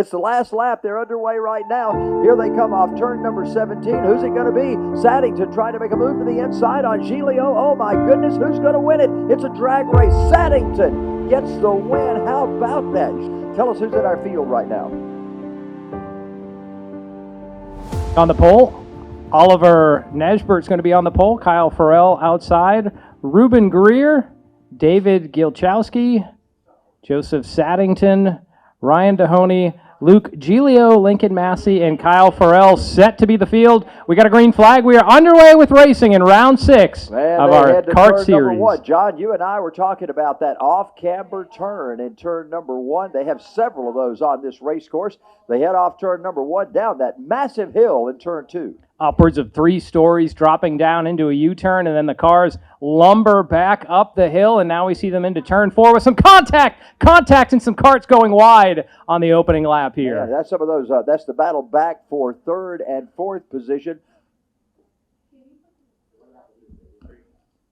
It's the last lap. They're underway right now. Here they come off turn number 17. Who's it going to be? Saddington trying to make a move to the inside on Giglio. Oh my goodness, who's going to win it? It's a drag race. Saddington gets the win. How about that? Tell us who's in our field right now. On the pole, Oliver Nesbert's going to be on the pole. Kyle Farrell outside. Ruben Greer, David Gilchowski, Joseph Saddington, Ryan Dehoney, Luke Giglio, Lincoln Massey, and Kyle Farrell set to be the field. We got a green flag. We are underway with racing in round 6 of our kart series. John, you and I were talking about that off-camber turn in turn number 1. They have several of those on this race course. They head off turn number 1 down that massive hill in turn 2. Upwards of 3 stories dropping down into a U-turn, and then the cars lumber back up the hill, and now we see them into turn 4 with some contact and some karts going wide on the opening lap here. Yeah, that's some of those. That's the battle back for 3rd and 4th position.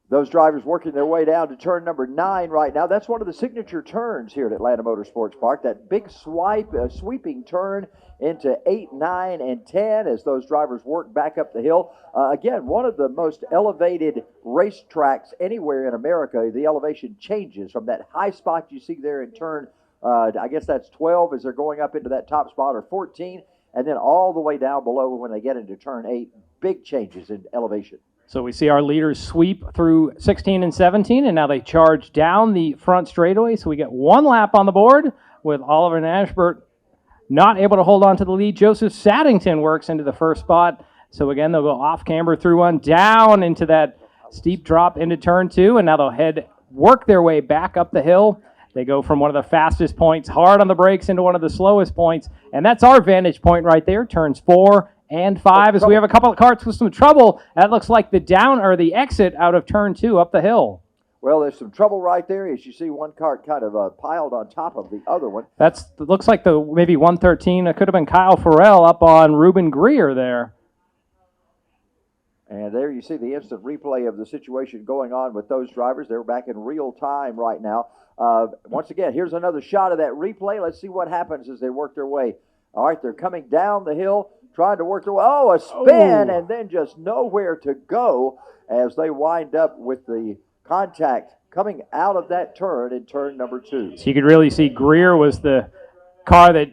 Those drivers working their way down to turn number 9 right now. That's one of the signature turns here at Atlanta Motorsports Park. That big sweeping turn into 8, 9, and 10 as those drivers work back up the hill. Again, one of the most elevated racetracks anywhere in America. The elevation changes from that high spot you see there in turn, I guess that's 12 as they're going up into that top spot, or 14, and then all the way down below when they get into turn 8. Big changes in elevation. So we see our leaders sweep through 16 and 17, and now they charge down the front straightaway. So we get 1 lap on the board with Oliver Nesbert not able to hold on to the lead. Joseph Saddington works into the first spot. So again, they'll go off camber through 1, down into that steep drop into turn 2, and now they'll work their way back up the hill. They go from one of the fastest points, hard on the brakes, into one of the slowest points, and that's our vantage point right there, turns 4 and 5, as we have a couple of karts with some trouble. That looks like the exit out of turn 2 up the hill. Well, there's some trouble right there as you see one kart kind of piled on top of the other one. Looks like maybe 113. It could have been Kyle Farrell up on Ruben Greer there. And there you see the instant replay of the situation going on with those drivers. They're back in real time right now. Once again, here's another shot of that replay. Let's see what happens as they work their way. All right, they're coming down the hill, trying to work their way. Oh, a spin, and then just nowhere to go as they wind up with the contact coming out of that turn in turn number 2. So you could really see Greer was the car that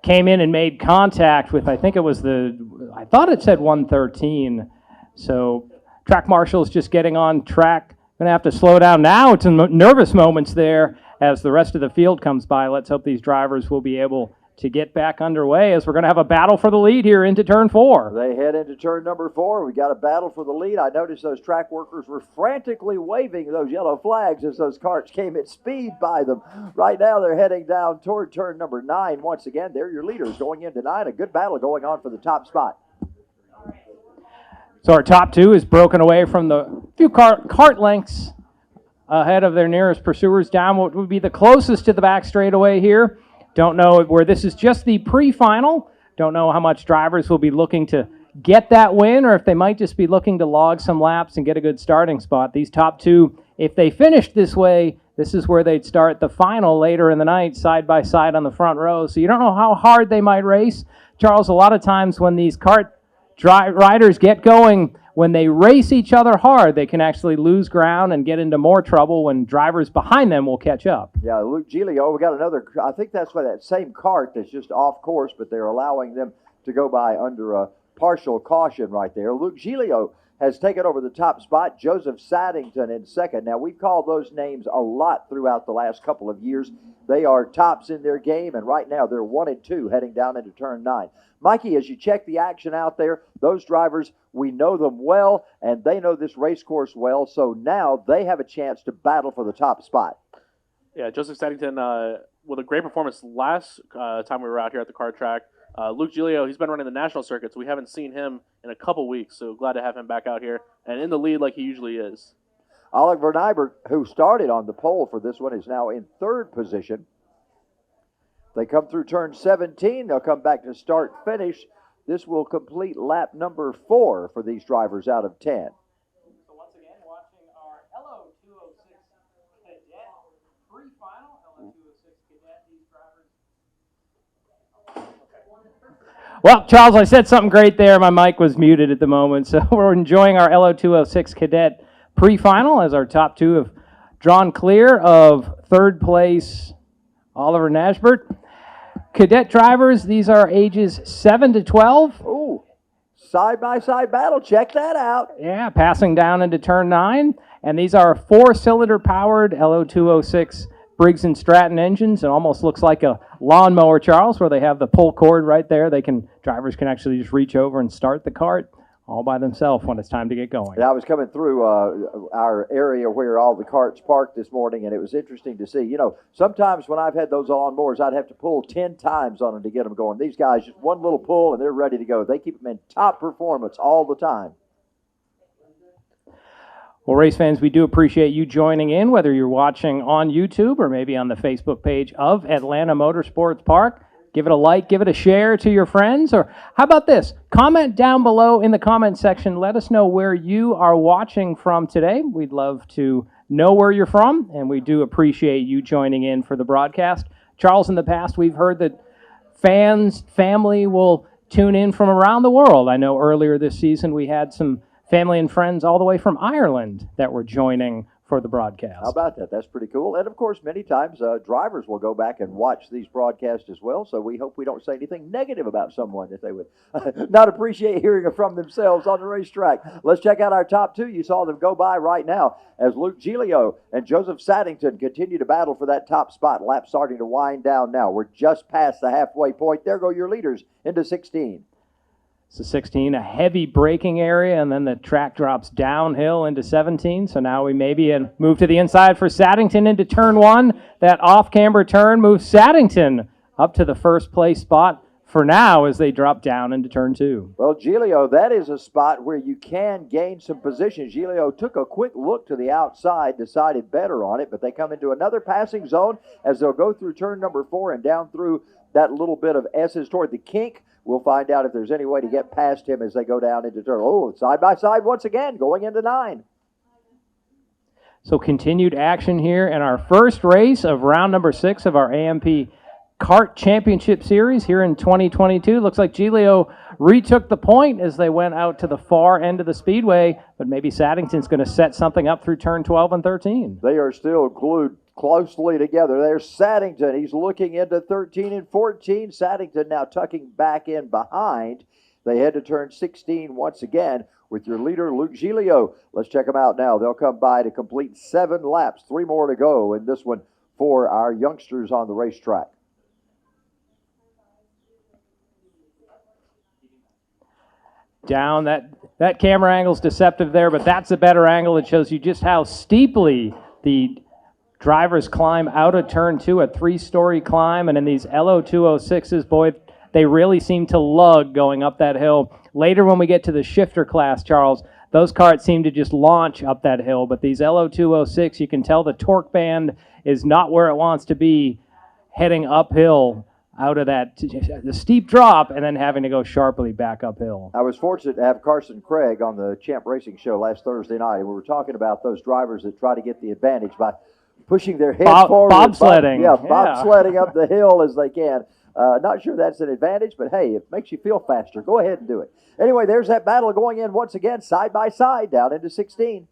came in and made contact with, I thought it said 113. So track marshal's just getting on track. Going to have to slow down now. It's nervous moments there as the rest of the field comes by. Let's hope these drivers will be able to get back underway as we're going to have a battle for the lead here into turn 4. They head into turn number 4. We got a battle for the lead. I noticed those track workers were frantically waving those yellow flags as those karts came at speed by them. Right now they're heading down toward turn number 9. Once again, they're your leaders going into 9. A good battle going on for the top spot. So our top 2 is broken away from the few kart lengths ahead of their nearest pursuers down what would be the closest to the back straightaway here. Don't know where this is just the pre-final. Don't know how much drivers will be looking to get that win or if they might just be looking to log some laps and get a good starting spot. These top 2, if they finished this way, this is where they'd start the final later in the night, side by side on the front row. So you don't know how hard they might race. Charles, a lot of times when these kart riders get going, when they race each other hard, they can actually lose ground and get into more trouble when drivers behind them will catch up. Yeah, Luke Giglio, we got another, I think that's why that same kart that's just off course, but they're allowing them to go by under a partial caution right there. Luke Giglio has taken over the top spot. Joseph Saddington in second. Now, we've called those names a lot throughout the last couple of years. They are tops in their game, and right now they're 1 and 2 heading down into turn 9. Mikey, as you check the action out there, those drivers, we know them well, and they know this race course well, so now they have a chance to battle for the top spot. Yeah, Joseph Saddington with a great performance last time we were out here at the kart track. Luke Giglio, he's been running the national circuit, so we haven't seen him in a couple weeks, so glad to have him back out here and in the lead like he usually is. Oliver Nybert, who started on the pole for this one, is now in 3rd position. They come through turn 17. They'll come back to start finish. This will complete lap number 4 for these drivers out of 10. So once again, watching our LO 206 cadet pre-final. LO 206 cadet, these drivers Well, Charles, I said something great there. My mic was muted at the moment. So we're enjoying our LO206 Cadet pre-final as our top two have drawn clear of third place Oliver Nashbert. Cadet drivers, these are ages 7 to 12. Ooh, side-by-side battle. Check that out. Yeah, passing down into turn 9. And these are 4-cylinder powered LO206 Briggs & Stratton engines. It almost looks like a lawnmower, Charles, where they have the pull cord right there. Drivers can actually just reach over and start the cart all by themselves when it's time to get going. And I was coming through our area where all the carts parked this morning, and it was interesting to see. You know, sometimes when I've had those lawnmowers, I'd have to pull 10 times on them to get them going. These guys, just one little pull, and they're ready to go. They keep them in top performance all the time. Well, race fans, we do appreciate you joining in, whether you're watching on YouTube or maybe on the Facebook page of Atlanta Motorsports Park. Give it a like, give it a share to your friends, or how about this? Comment down below in the comment section. Let us know where you are watching from today. We'd love to know where you're from, and we do appreciate you joining in for the broadcast. Charles, in the past, we've heard that family will tune in from around the world. I know earlier this season we had some family and friends all the way from Ireland that were joining for the broadcast. How about that? That's pretty cool. And, of course, many times drivers will go back and watch these broadcasts as well, so we hope we don't say anything negative about someone that they would not appreciate hearing from themselves on the racetrack. Let's check out our top two. You saw them go by right now as Luke Giglio and Joseph Saddington continue to battle for that top spot. Lap starting to wind down now. We're just past the halfway point. There go your leaders into 16. So 16, a heavy braking area, and then the track drops downhill into 17. So now we maybe move to the inside for Saddington into turn 1. That off-camber turn moves Saddington up to the first place spot for now as they drop down into turn 2. Well, Giglio, that is a spot where you can gain some position. Giglio took a quick look to the outside, decided better on it, but they come into another passing zone as they'll go through turn number 4 and down through that little bit of S's toward the kink. We'll find out if there's any way to get past him as they go down into turn. Oh, side by side once again, going into 9. So continued action here in our first race of round number 6 of our AMP Kart Championship Series here in 2022. Looks like Giglio retook the point as they went out to the far end of the speedway, but maybe Saddington's going to set something up through turn 12 and 13. They are still glued closely together. There's Saddington. He's looking into 13 and 14. Saddington now tucking back in behind. They head to turn 16 once again with your leader, Luke Giglio. Let's check them out now. They'll come by to complete 7 laps. 3 more to go in this one for our youngsters on the racetrack. Down, that camera angle's deceptive there, but that's a better angle. It shows you just how steeply the drivers climb out of turn 2, a 3-story climb, and in these LO206s, boy, they really seem to lug going up that hill. Later when we get to the shifter class, Charles, those carts seem to just launch up that hill, but these LO206, you can tell the torque band is not where it wants to be heading uphill out of the steep drop and then having to go sharply back uphill. I was fortunate to have Carson Craig on the Champ Racing Show last Thursday night. We were talking about those drivers that try to get the advantage by pushing their head forward. Bobsledding. Bobsledding up the hill as they can. Not sure that's an advantage, but hey, it makes you feel faster. Go ahead and do it. Anyway, there's that battle going in once again, side by side, down into 16.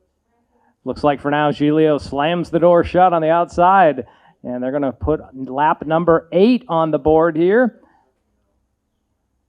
Looks like for now, Giglio slams the door shut on the outside, and they're going to put lap number 8 on the board here.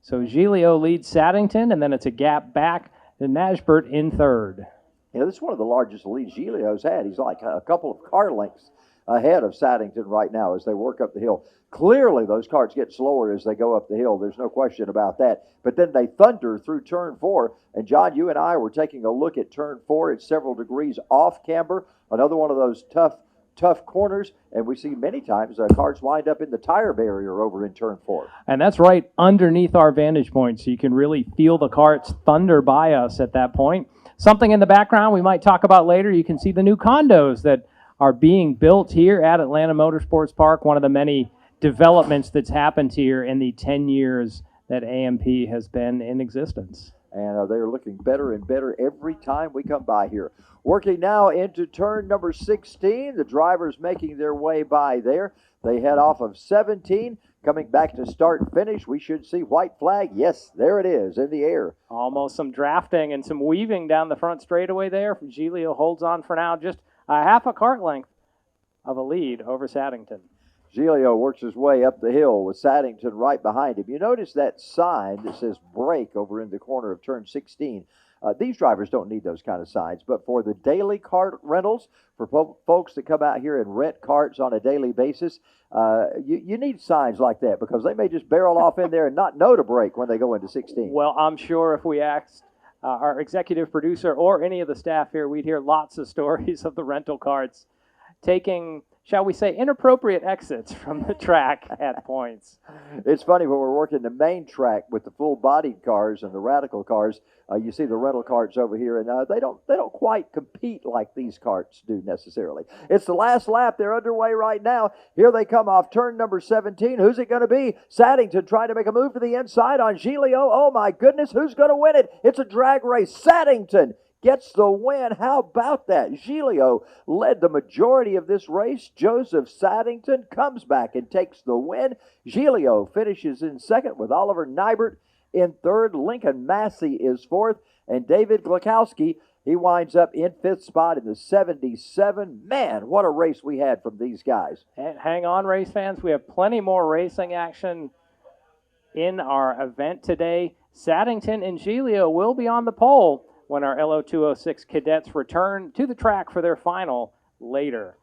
So Giglio leads Saddington, and then it's a gap back to Nashbert in third. You know, this is one of the largest leads Giglio's had. He's like a couple of car lengths ahead of Saddington right now as they work up the hill. Clearly, those carts get slower as they go up the hill. There's no question about that. But then they thunder through turn 4. And, John, you and I were taking a look at turn 4. It's several degrees off camber. Another one of those tough corners. And we see many times carts wind up in the tire barrier over in turn 4. And that's right underneath our vantage point, so you can really feel the carts thunder by us at that point. Something in the background we might talk about later, you can see the new condos that are being built here at Atlanta Motorsports Park, one of the many developments that's happened here in the 10 years that AMP has been in existence. And they're looking better and better every time we come by here. Working now into turn number 16. The drivers making their way by there. They head off of 17, coming back to start and finish. We should see white flag. Yes, there it is in the air. Almost some drafting and some weaving down the front straightaway there. Giglio holds on for now, just a half a cart length of a lead over Saddington. Giglio works his way up the hill with Saddington right behind him. You notice that sign that says break over in the corner of turn 16. These drivers don't need those kind of signs, but for the daily cart rentals, for folks that come out here and rent carts on a daily basis, you need signs like that because they may just barrel off in there and not know to brake when they go into 16. Well, I'm sure if we asked our executive producer or any of the staff here, we'd hear lots of stories of the rental carts taking, shall we say, inappropriate exits from the track at points. It's funny when we're working the main track with the full-bodied cars and the radical cars. You see the rental carts over here, and they don't quite compete like these carts do necessarily. It's the last lap. They're underway right now. Here they come off turn number 17. Who's it going to be? Saddington trying to make a move to the inside on Giglio. Oh my goodness, who's going to win it? It's a drag race. Saddington gets the win. How about that? Giglio led the majority of this race. Joseph Saddington comes back and takes the win. Giglio finishes in second with Oliver Nybert in third. Lincoln Massey is fourth. And David Glakowski, he winds up in fifth spot in the 77. Man, what a race we had from these guys. And hang on, race fans. We have plenty more racing action in our event today. Saddington and Giglio will be on the pole when our LO206 cadets return to the track for their final later.